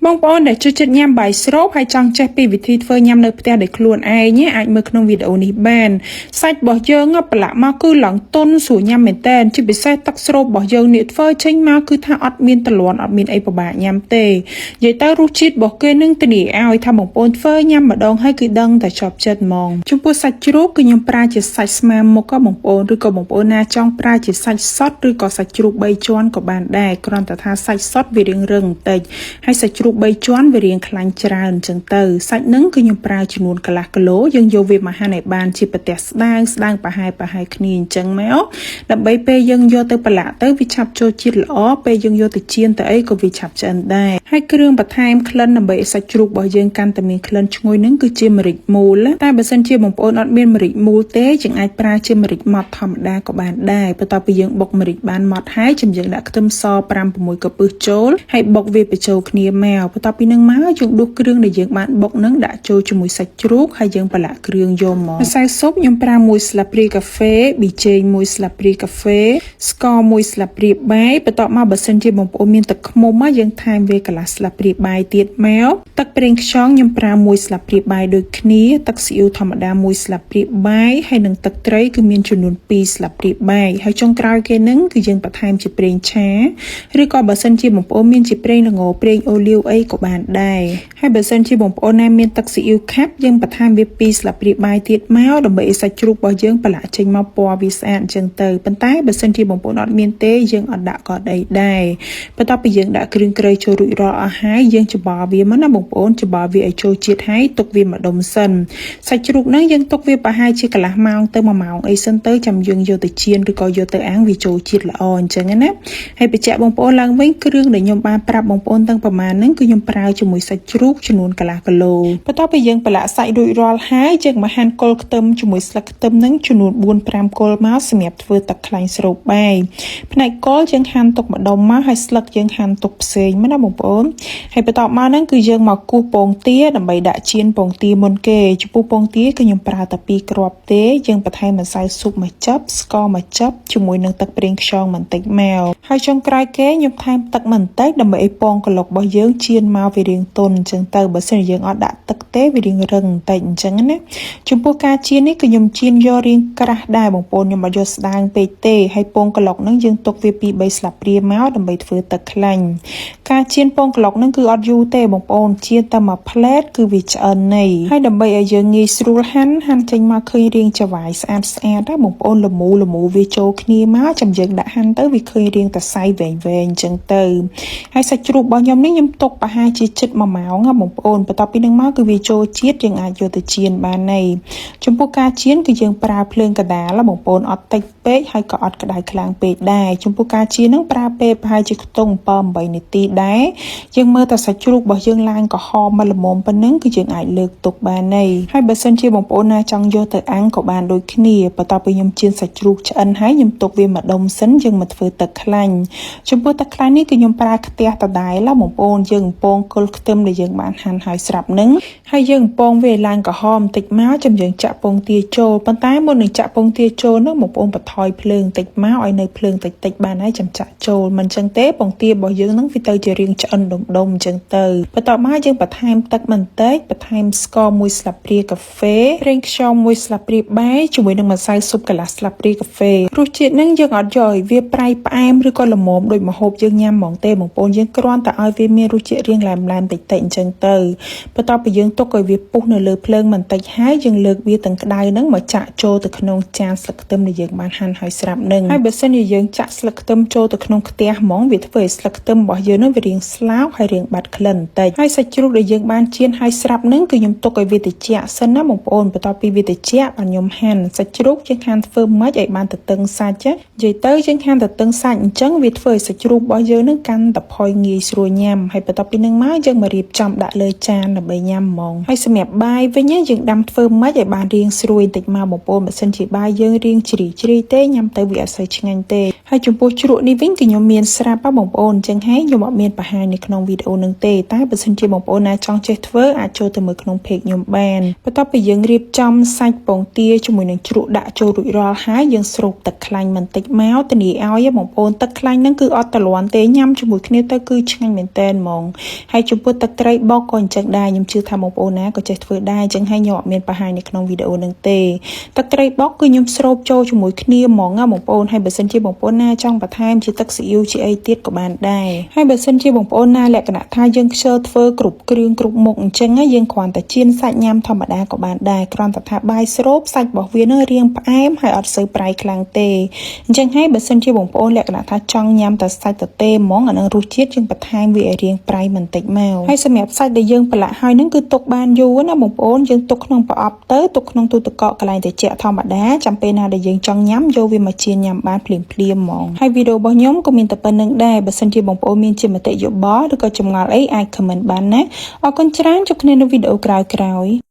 បងប្អូនដែលចូលចិត្តញ៉ាំបាយស្រូបហើយចង់ចេះពីវិធីធ្វើញ៉ាំនៅផ្ទះដោយខ្លួនឯងអាចមើលក្នុងវីដេអូនេះបានសាច់របស់យើងប្រឡាក់មកគឺឡើងទន់ស្រួលញ៉ាំមែនតើជាពិសេសទឹកស្រូបរបស់យើងនេះធ្វើចេញមកគឺថាអត់មានទលាន់អត់មានអីពិបាកញ៉ាំទេនិយាយទៅរសជាតិរបស់គេនឹងធានាឲ្យថាបងប្អូនធ្វើញ៉ាំម្ដងហើយគឺដឹងតែជាប់ចិត្តហ្មងចំពោះសាច់ជ្រូកគឺខ្ញុំប្រើជាសាច់ស្មើមុខក៏បងប្អូនឬក៏បងប្អូនណាចង់ប្រើជាសាច់សុទ្ធឬក៏សាច់ជ្រូក3ជាន់ក៏បានដែរគ្រាន់តែថាសាច់សុទ្ធវារៀងរឹងបន្តិចហើយសាច់ជ្រូក3ជាន់វារៀងខ្លាញ់ច្រើនអញ្ចឹងទៅសាច់នឹងគឺខ្ញុំប្រើចំនួនកន្លះគីឡូយើងយកវាមកហាន់ឲ្យបានជាប្រទេសស្ដើងប្រហែលគ្នាអញ្ចឹងមកដើម្បីពេលយើងយកទៅប្រឡាក់ទៅវាឆាប់ចូលជាតិល្អពេលយើងយកទៅចៀនទៅអីក៏វាឆាប់ឆ្អិនដែរហើយគ្រឿងបន្ថែមក្លិនដើម្បីឲ្យសាច់ជ្រូករបស់យើងកាន់តែមានក្លិនឈ្ងុយនឹងគឺជាម្រេចមូលតែបើសិនជាបងប្អូនអត់មានម្រេចមូលទេយើងអាចប្រើជាម្រេចម៉ដ្ឋធម្មតាក៏បានដែរបន្ទាប់ពីយើងបុកម្រេចបានម៉ដ្ឋហើយយើងដាក់ខ្ទឹមស 5-6 កំពឹសចូលហើយបុកវាបញ្ចូលគ្នាមកបន្ទាប់ពីនឹងមកយើងដួសគ្រឿងដែលយើងបានបុកនឹងដាក់ចូលជាមួយសាច់ជ្រូកហើយយើងប្រឡាក់គ្រឿងយកមកម្សៅស៊ុបខ្ញុំប្រើ1ស្លាបព្រាកាហ្វេប៊ីចេង1ស្លាបព្រាកាហ្វេស្ករ1ស្លាបព្រាបាយបន្ទាប់មកបើសិនជាបងប្អូនមានទឹកឃ្មុំយើងថែមវាកន្លះស្លាបព្រាបាយទៀតមកទឹកប្រេងខ្យងខ្ញុំប្រើ1ស្លាបព្រាបាយដូចគ្នាទឹកស៊ីអ៊ូធម្មតា1ស្លាបព្រាបាយហើយនឹងទឹកត្រីគឺមានចំនួន2ស្លាបព្រាបាយហើយចុងក្រោយគេនឹងគឺយើងបន្ថែមជាប្រេងឆាឬក៏បើសិនជាបងប្អូនមានជាប្រេងល្ងប្រេងអូលីវអីក៏បានដែរហើយបើសិនជាបងប្អូនណាមានទឹកស៊ីអ៊ីវខាប់យើងបន្ថែមវា2ស្លាបព្រាបាយទៀតមកដើម្បីឲ្យសាច់ជ្រូករបស់យើងប្រឡាក់ចេញមកពណ៌វាស្អាតអញ្ចឹងទៅប៉ុន្តែបើសិនជាបងប្អូនអត់មានទេយើងអត់ដាក់ក៏អីដែរបន្ទាប់ពីយើងដាក់គ្រឿងគ្រៃចូលរួចរាល់អស់ហើយយើងច្បល់វាមកណាបងប្អូនច្បល់វាឲ្យចូលជាតិហើយទុកវាម្ដុំសិនសាច់ជ្រូកហ្នឹងយើងទុកវាប្រហែលជាកន្លះម៉ោងទៅ1ម៉ោងអីសិនទៅចាំយើងយកទៅចៀនឬក៏យកទៅអាំងវាចូលជាតិល្អអញ្ចឹងណាហើយបញ្ជាក់បងប្អូនឡើងវិញគ្រឿងដែលខ្ញុំបានប្រាប់បងប្អូនទាំងប្រមាណហ្នឹងគឺខ្ញុំប្រើជាមួយសាច់ជ្រូកចំនួនកន្លះគីឡូបន្ទាប់ពីយើងប្រឡាក់សាច់រួចរាល់ហើយយើងមកហាន់គល់ខ្ទឹមជាមួយស្លឹកខ្ទឹមហ្នឹងចំនួន 4-5 គល់មកសម្រាប់ធ្វើទឹកខ្លាញ់ស្រូបបាយផ្នែកគល់យើងហាន់ទុកម្ដុំមកហើយស្លឹកយើងហាន់ទុកផ្សេងមកណាបងប្អូនហើយបន្ទាប់មកហ្នឹងគឺយើងមកគោះពងទាដើម្បីដាក់ចៀនពងទាមុនគេចំពោះពងទាគឺខ្ញុំប្រើតែ2គ្រាប់ទេយើងបន្ថែមម្សៅស៊ុបមួយចិបស្ករមួយចិបជាមួយនឹងទឹកប្រេងខ្យងបន្តិចមកហើយចុងក្រោយគេខ្ញុំថែមទឹកបន្តិចដើម្បីឲ្យពងកឡុករបស់យើងចៀនមកវារាងទន់អញ្ចឹងទៅបើសិនជាយើងអត់ដាក់ទឹកទេវារាងរឹងបន្តិចអញ្ចឹងណាចំពោះការចៀននេះគឺខ្ញុំចៀនយករាងក្រាស់ដែរបងប្អូនខ្ញុំអត់យកស្ដាងពេកទេហើយពងកឡុកហ្នឹងយើងទុកវា2-3ស្លាបព្រាមកដើម្បីធ្វើទឹកខ្លាញ់ការចៀនពងកឡុកហ្នឹងគឺអត់យូរទេបងប្អូនចៀនតែមួយផ្លែតគឺវាឆ្អិននៃហើយដើម្បីឲ្យយើងងាយស្រួលហាន់ចេញមកឃើញរាងច្រវាយស្អាតដែរបងប្អូនល្មូវាចូលគ្នាមកចាំយើងដាក់ហាន់ទៅវាឃើញរាងតសៃវែងអញ្ចឹងទៅហើយសាច់ជ្រូករបស់ខ្ញុំនេះខ្ញុំទុកប្រហែលជាជិត1ម៉ោងបងប្អូនបន្ទាប់ពីនឹងមកគឺវាចូលជាតិយើងអាចយកទៅចៀនបានហើយចំពោះការចៀនគឺយើងប្រើភ្លើងកដាលបងប្អូនអត់តិចពេកហើយក៏អត់ក្តៅខ្លាំងពេកដែរចំពោះការចៀនហ្នឹងប្រើពេលប្រហែលជាខ្ទង់ 7-8 នាទីដែរយើងមើលតែសាច់ជ្រូករបស់យើងឡើងក្រហមមកល្មមប៉ុណ្ណឹងគឺយើងអាចលើកទុកបានហើយបើសិនជាបងប្អូនណាចង់យកទៅអាំងក៏បានដូចគ្នាបន្ទាប់ពីខ្ញុំចៀនសាច់ជ្រូកឆ្អិនហើយខ្ញុំទុកវាម្ដុំសិនយើងមកធ្វើទឹកខ្លាញ់ចំពោះទឹកខ្លាញ់នេះគឺខ្ញុំប្រើខ្ទះដដែលបងប្អូនយើងពងគល់ខ្ទឹមដែលយើងបានហាន់ហើយស្រាប់នឹងហើយយើងពងវាឡើងក្រហមបន្តិចមកចាំយើងចាក់ពងទាចូលប៉ុន្តែមុននឹងចាក់ពងទាចូលនោះបងប្អូនបន្ថយភ្លើងបន្តិចមកឲ្យនៅភ្លើងតិចបានហើយចាំចាក់ចូលមិនអញ្ចឹងទេពងទារបស់យើងនឹងវាទៅជារាងឆ្អិនដុំអញ្ចឹងទៅបន្ទាប់មកយើងបន្ថែមទឹកបន្តិចបន្ថែមស្ករ1ស្លាបព្រាកាហ្វេប្រេងខ្យង1ស្លាបព្រាបាយជាមួយនឹងម្សៅស៊ុបកន្លះស្លាបព្រាកាហ្វេរសជាតិនឹងយើងអត់យកឲ្យវាប្រៃផ្អែមឬក៏ល្មមដូចម្ហូបយើងញ៉ាំហ្មងទេបងប្អូនយើងគ្រាន់តែឲ្យវាមានរសជាតិរាងឡែមតិចអញ្ចឹងទៅបន្ទាប់ពីយើងទុកឲ្យវាពុះនៅលើភ្លើងបន្តិចហើយយើងលើកវាទាំងក្តៅហ្នឹងមកចាក់ចូលទៅក្នុងចានស្លឹកខ្ទឹមដែលយើងបានហាន់ហើយស្រាប់នឹងហើយបើសិនជាយើងចាក់ស្លឹកខ្ទឹមចូលទៅក្នុងខ្ទះហ្មងវាធ្វើឲ្យស្លឹកខ្ទឹមរបស់យើងនឹងវារាងស្លោកហើយរាងបាត់ក្លិនបន្តិចហើយសាច់ជ្រូកដែលយើងបានចៀនហើយស្រាប់នឹងគឺខ្ញុំទុកឲ្យវាត្រជាក់សិនណាបងប្អូនបន្ទាប់ពីវាត្រជាក់បានខ្ញុំហាន់សាច់ជ្រូកយើងហាន់ធ្វើម៉េចឲ្យបានទទឹងសាច់និយាយទៅយើងហាន់ទទឹងសាច់អញ្ចឹងវាធ្វើឲ្យសាច់ជ្រូករបស់យើងនឹងកាន់តែផុយងាយស្រួលញ៉ាំហើយបន្ទាប់ពីនឹងមកយើងមករៀបចំដាក់លើចានដើម្បីញ៉ាំហ្មងហើយសម្រាប់បាយវិញយើងដាំធ្វើម៉េចឲ្យបានរាងស្រួយបន្តិចមកបងប្អូនបើសិនជាបាយយើងរាងជ្រីទេញ៉ាំទៅវាអត់សូវឆ្ងាញ់ទេហើយចំពោះជ្រក់នេះវិញគឺខ្ញុំមានស្រាប់បងប្អូនអញ្ចឹងហើយខ្ញុំអត់មានបង្ហាញនៅក្នុងវីដេអូនឹងទេតែបើសិនជាបងប្អូនណាចង់ចេះធ្វើអាចចូលទៅមើលក្នុង page ខ្ញុំបានបន្ទាប់ពីយើងរៀបចំសាច់ពងទាជាមួយនឹងជ្រក់ដាក់ចូលរួចរាល់ហើយយើងស្រូបទឹកខ្លាញ់បន្តិចមកធានាឲ្យបងប្អូនទឹកខ្លាញ់ហ្នឹងគឺអត់ទលាន់ទេញ៉ាំជាមួយគ្នាទៅគឺឆ្ងាញ់មែនតើហ្មង ហើយចំពោះទឹកត្រីបុកក៏អញ្ចឹងដែរខ្ញុំជឿថាបងប្អូនណាក៏ចេះធ្វើដែរអញ្ចឹងហើយខ្ញុំអត់មានបង្ហាញនៅក្នុងវីដេអូនឹងទេទឹកត្រីបុកគឺខ្ញុំស្រូបចូលជាមួយគ្នាហ្មងណាបងប្អូនហើយបើសិនជាបងប្អូនណាចង់បន្ថែមជាទឹកស៊ីអ៊ីវជាអីទៀតក៏បានដែរហើយបើសិនជាបងប្អូនណាលក្ខណៈថាយើងខ្ជិលធ្វើគ្រប់គ្រឿងគ្រប់មុខអញ្ចឹងយើងគ្រាន់តែចៀនសាច់ញ៉ាំធម្មតាក៏បានដែរគ្រាន់តែថាបាយស្រូបសាច់របស់វានឹងរាងផ្អែមហើយអត់សូវប្រៃខ្លាំងទេអញ្ចឹងហើយបើសិនជាបងប្អូនលក្ខណៈថាចង់ញ៉ាំតែសាច់ទទេហ្មងអានឹងរសជាតិយើងបន្ថែមវាឲ្យរាងប្រៃបន្តិចមកហើយសម្រាប់សាច់ដែលយើងប្រឡាក់ហើយនឹងគឺទុកបានយូរណាបងប្អូនយើងទុកក្នុងប្រអប់ទៅទុកក្នុងទូទឹកកកកន្លែងត្រជាក់ធម្មតាចាំពេលណាដែលយើងចង់ញ៉ាំយកវាមកចៀនញ៉ាំបានភ្លាមៗហ្មងហើយវីដេអូរបស់ខ្ញុំក៏មានតែប៉ុណ្្នឹងដែរបើសិនជាបងប្អូនមានជាមតិយោបល់ឬក៏ចម្ងល់អីអាច comment បានណាអរគុណច្រើនជួបគ្នានៅវីដេអូក្រោយៗ